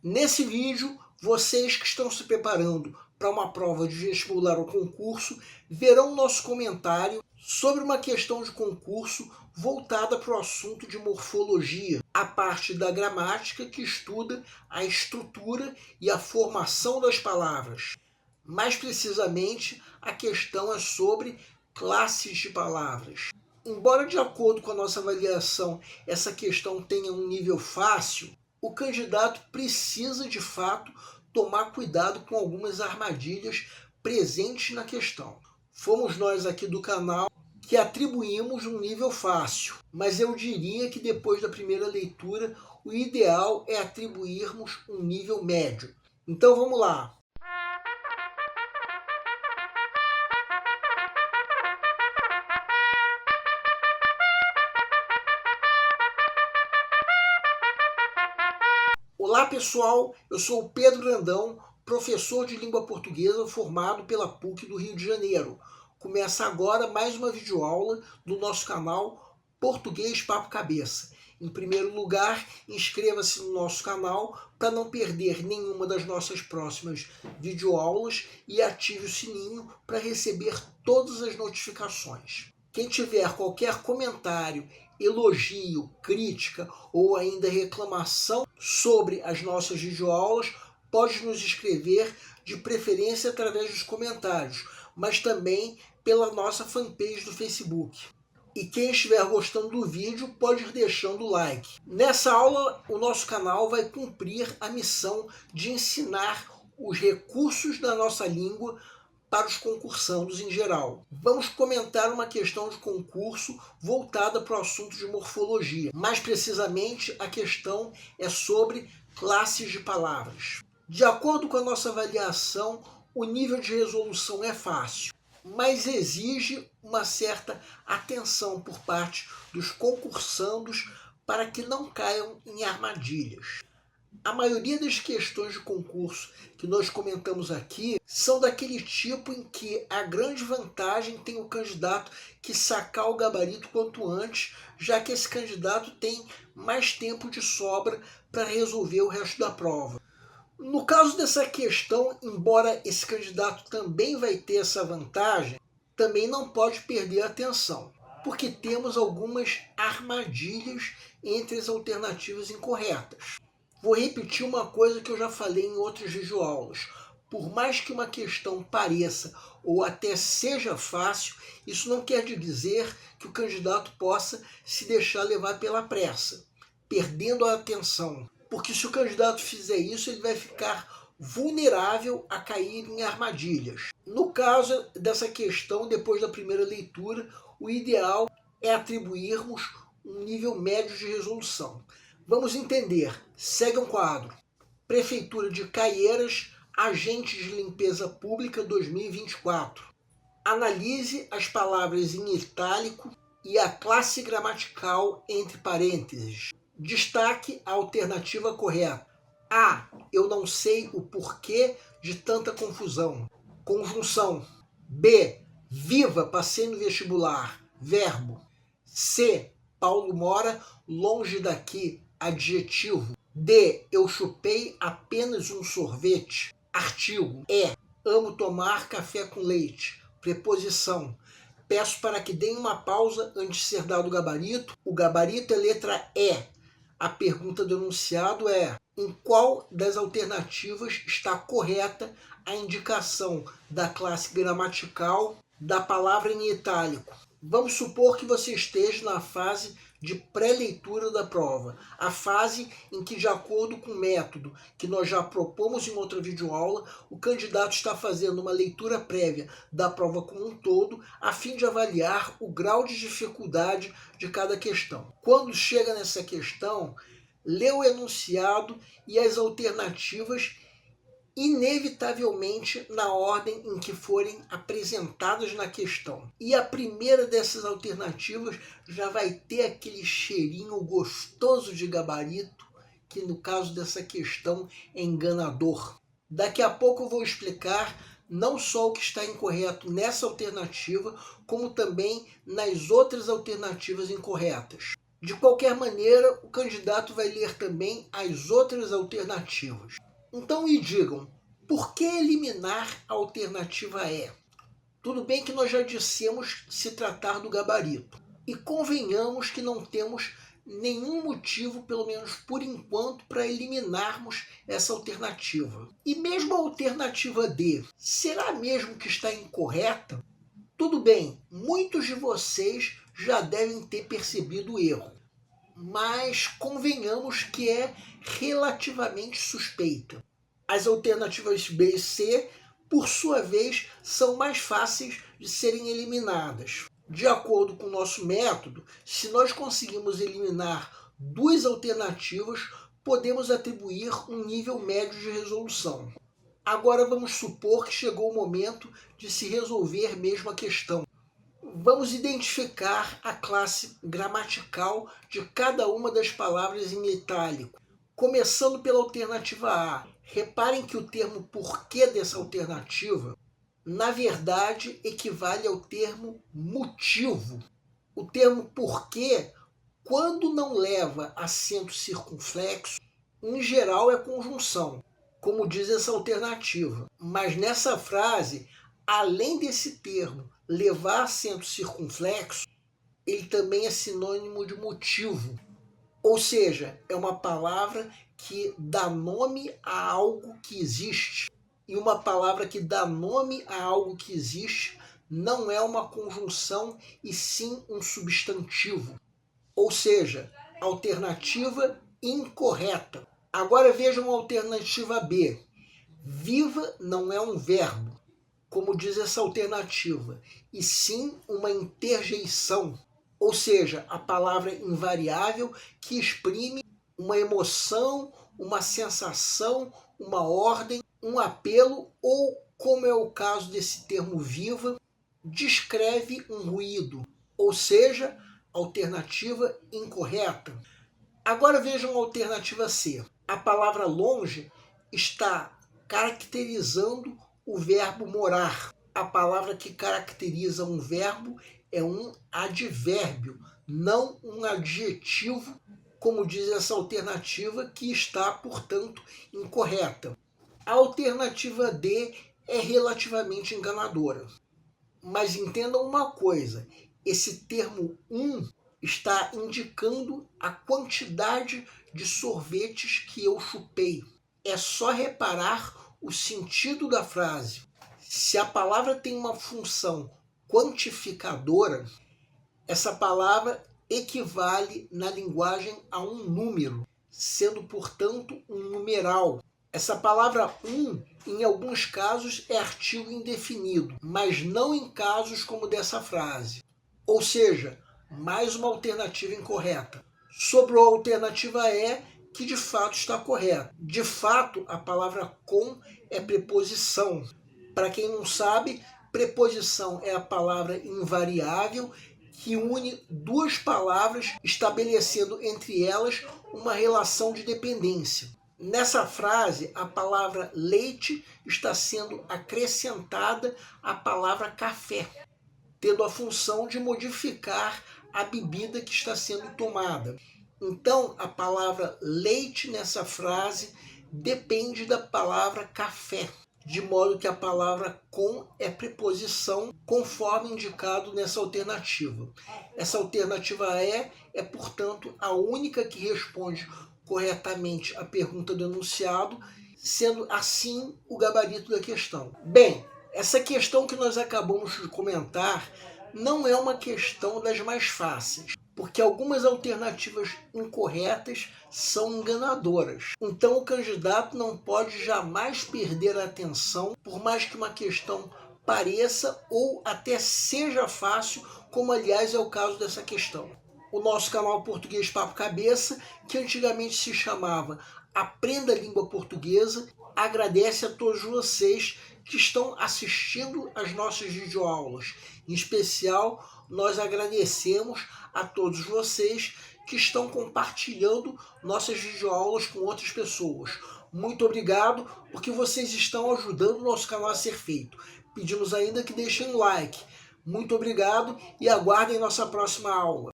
Nesse vídeo, vocês que estão se preparando para uma prova de vestibular ou concurso verão nosso comentário sobre uma questão de concurso voltada para o assunto de morfologia, a parte da gramática que estuda a estrutura e a formação das palavras. Mais precisamente, a questão é sobre classes de palavras. Embora, de acordo com a nossa avaliação, essa questão tenha um nível fácil, o candidato precisa, de fato, tomar cuidado com algumas armadilhas presentes na questão. Fomos nós aqui do canal que atribuímos um nível fácil, mas eu diria que depois da primeira leitura, o ideal é atribuirmos um nível médio. Então vamos lá. Olá pessoal, eu sou o Pedro Grandão, professor de língua portuguesa formado pela PUC do Rio de Janeiro. Começa agora mais uma videoaula do nosso canal Português Papo Cabeça. Em primeiro lugar, inscreva-se no nosso canal para não perder nenhuma das nossas próximas videoaulas e ative o sininho para receber todas as notificações. Quem tiver qualquer comentário, elogio, crítica ou ainda reclamação sobre as nossas videoaulas, pode nos escrever, de preferência através dos comentários, mas também pela nossa fanpage do Facebook. E quem estiver gostando do vídeo pode ir deixando o like. Nessa aula, o nosso canal vai cumprir a missão de ensinar os recursos da nossa língua para os concursandos em geral. Vamos comentar uma questão de concurso voltada para o assunto de morfologia. Mais precisamente, a questão é sobre classes de palavras. De acordo com a nossa avaliação, o nível de resolução é fácil, mas exige uma certa atenção por parte dos concursandos para que não caiam em armadilhas. A maioria das questões de concurso que nós comentamos aqui são daquele tipo em que a grande vantagem tem o candidato que sacar o gabarito quanto antes, já que esse candidato tem mais tempo de sobra para resolver o resto da prova. No caso dessa questão, embora esse candidato também vai ter essa vantagem, também não pode perder a atenção, porque temos algumas armadilhas entre as alternativas incorretas. Vou repetir uma coisa que eu já falei em outras videoaulas. Por mais que uma questão pareça ou até seja fácil, isso não quer dizer que o candidato possa se deixar levar pela pressa, perdendo a atenção. Porque se o candidato fizer isso, ele vai ficar vulnerável a cair em armadilhas. No caso dessa questão, depois da primeira leitura, o ideal é atribuirmos um nível médio de resolução. Vamos entender. Segue um quadro. Prefeitura de Caieiras, Agentes de Limpeza Pública 2024. Analise as palavras em itálico e a classe gramatical entre parênteses. Destaque a alternativa correta. A. Eu não sei o porquê de tanta confusão. Conjunção. B. Viva, passei no vestibular. Verbo. C. Paulo mora longe daqui. Adjetivo. D. Eu chupei apenas um sorvete. Artigo. E. Amo tomar café com leite. Preposição. Peço para que deem uma pausa antes de ser dado o gabarito. O gabarito é letra E. A pergunta do enunciado é: em qual das alternativas está correta a indicação da classe gramatical da palavra em itálico? Vamos supor que você esteja na fase de pré-leitura da prova, a fase em que, de acordo com o método que nós já propomos em outra videoaula, o candidato está fazendo uma leitura prévia da prova como um todo, a fim de avaliar o grau de dificuldade de cada questão. Quando chega nessa questão, lê o enunciado e as alternativas inevitavelmente na ordem em que forem apresentadas na questão. E a primeira dessas alternativas já vai ter aquele cheirinho gostoso de gabarito, que no caso dessa questão é enganador. Daqui a pouco eu vou explicar não só o que está incorreto nessa alternativa, como também nas outras alternativas incorretas. De qualquer maneira, o candidato vai ler também as outras alternativas. Então me digam, por que eliminar a alternativa E? Tudo bem que nós já dissemos se tratar do gabarito. E convenhamos que não temos nenhum motivo, pelo menos por enquanto, para eliminarmos essa alternativa. E mesmo a alternativa D, será mesmo que está incorreta? Tudo bem, muitos de vocês já devem ter percebido o erro, mas convenhamos que é relativamente suspeita. As alternativas B e C, por sua vez, são mais fáceis de serem eliminadas. De acordo com o nosso método, se nós conseguimos eliminar duas alternativas, podemos atribuir um nível médio de resolução. Agora vamos supor que chegou o momento de se resolver mesmo a questão. Vamos identificar a classe gramatical de cada uma das palavras em itálico. Começando pela alternativa A. Reparem que o termo porquê dessa alternativa, na verdade, equivale ao termo motivo. O termo porquê, quando não leva acento circunflexo, em geral é conjunção, como diz essa alternativa. Mas nessa frase, além desse termo levar acento circunflexo, ele também é sinônimo de motivo. Ou seja, é uma palavra que dá nome a algo que existe. E uma palavra que dá nome a algo que existe não é uma conjunção e sim um substantivo. Ou seja, alternativa incorreta. Agora vejam a alternativa B. Viva não é um verbo, como diz essa alternativa, e sim uma interjeição. Ou seja, a palavra invariável que exprime uma emoção, uma sensação, uma ordem, um apelo ou, como é o caso desse termo viva, descreve um ruído, ou seja, alternativa incorreta. Agora vejam a alternativa C. A palavra longe está caracterizando o verbo morar. A palavra que caracteriza um verbo é um advérbio, não um adjetivo, como diz essa alternativa, que está, portanto, incorreta. A alternativa D é relativamente enganadora. Mas entendam uma coisa, esse termo está indicando a quantidade de sorvetes que eu chupei. É só reparar o sentido da frase. Se a palavra tem uma função quantificadora, essa palavra equivale na linguagem a um número, sendo, portanto, um numeral. Essa palavra em alguns casos, é artigo indefinido, mas não em casos como dessa frase. Ou seja, mais uma alternativa incorreta. Sobrou a alternativa E, que de fato está correta. De fato, a palavra com é preposição. Para quem não sabe, preposição é a palavra invariável que une duas palavras, estabelecendo entre elas uma relação de dependência. Nessa frase, a palavra leite está sendo acrescentada à palavra café, tendo a função de modificar a bebida que está sendo tomada. Então, a palavra leite nessa frase depende da palavra café, de modo que a palavra com é preposição, conforme indicado nessa alternativa. Essa alternativa é, portanto, a única que responde corretamente a pergunta do enunciado, sendo assim o gabarito da questão. Bem, essa questão que nós acabamos de comentar não é uma questão das mais fáceis, porque algumas alternativas incorretas são enganadoras. Então o candidato não pode jamais perder a atenção, por mais que uma questão pareça ou até seja fácil, como aliás é o caso dessa questão. O nosso canal Português Papo Cabeça, que antigamente se chamava Aprenda a Língua Portuguesa, agradece a todos vocês que estão assistindo às nossas videoaulas. Em especial, nós agradecemos a todos vocês que estão compartilhando nossas videoaulas com outras pessoas. Muito obrigado, porque vocês estão ajudando o nosso canal a ser feito. Pedimos ainda que deixem um like. Muito obrigado e aguardem nossa próxima aula.